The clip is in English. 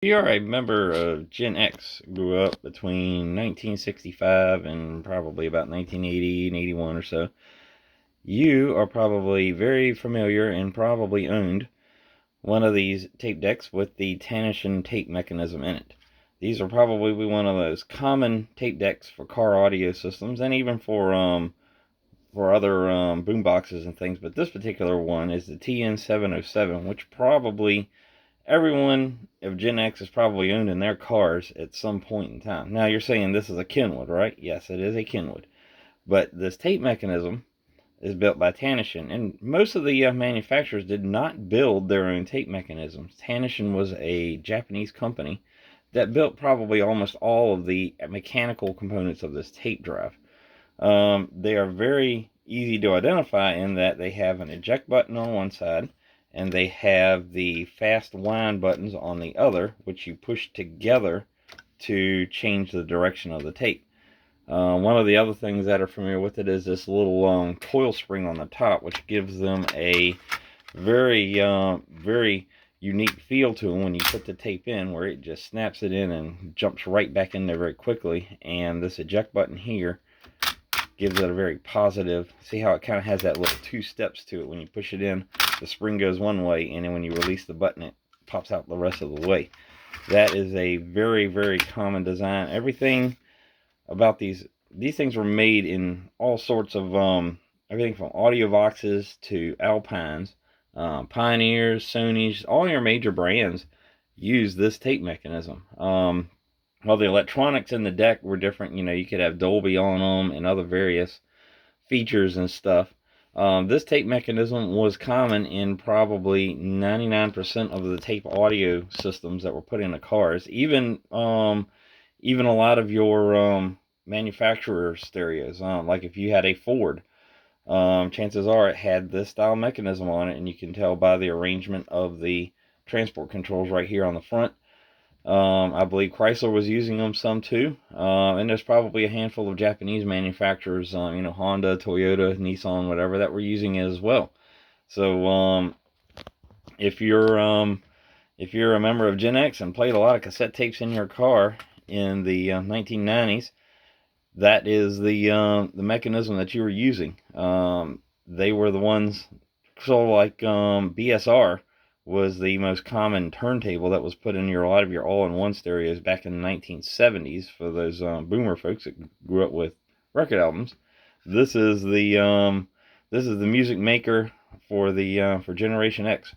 If you are a member of Gen X, grew up between 1965 and probably about 1980 and 81 or so, you are probably very familiar and probably owned one of these tape decks with the Tanashin tape mechanism in it. These are probably one of those common tape decks for car audio systems and even for other boom boxes and things, but this particular one is the TN707, which probably everyone of Gen X has probably owned in their cars at some point in time. Now you're saying this is a Kenwood, right? Yes, it is a Kenwood. But this tape mechanism is built by Tanashin, and most of the manufacturers did not build their own tape mechanisms. Tanashin was a Japanese company that built probably almost all of the mechanical components of this tape drive. They are very easy to identify in that they have an eject button on one side, and they have the fast wind buttons on the other, which you push together to change the direction of the tape. One of the other things that are familiar with it is this little coil spring on the top, which gives them a very unique feel to them when you put the tape in, where it just snaps it in and jumps right back in there very quickly. And this eject button here gives it a very positive, see how it kind of has that little two steps to it. When you push it in, the spring goes one way, and then when you release the button, it pops out the rest of the way. That is a very common design. Everything about these things were made in all sorts of everything from audio boxes to Alpines, Pioneers, Sonys, all your major brands use this tape mechanism. Well, the electronics in the deck were different. You know, you could have Dolby on them and other various features and stuff. This tape mechanism was common in probably 99% of the tape audio systems that were put in the cars. Even a lot of your manufacturer stereos. Like if you had a Ford, chances are it had this style mechanism on it, and you can tell by the arrangement of the transport controls right here on the front. I believe Chrysler was using them some too, and there's probably a handful of Japanese manufacturers, Honda, Toyota, Nissan, whatever, that were using it as well. So if you're a member of Gen X and played a lot of cassette tapes in your car in the 1990s, that is the mechanism that you were using. They were the ones, sort of like BSR was the most common turntable that was put in a lot of your all-in-one stereos back in the 1970s for those boomer folks that grew up with record albums. This is the music maker for Generation X.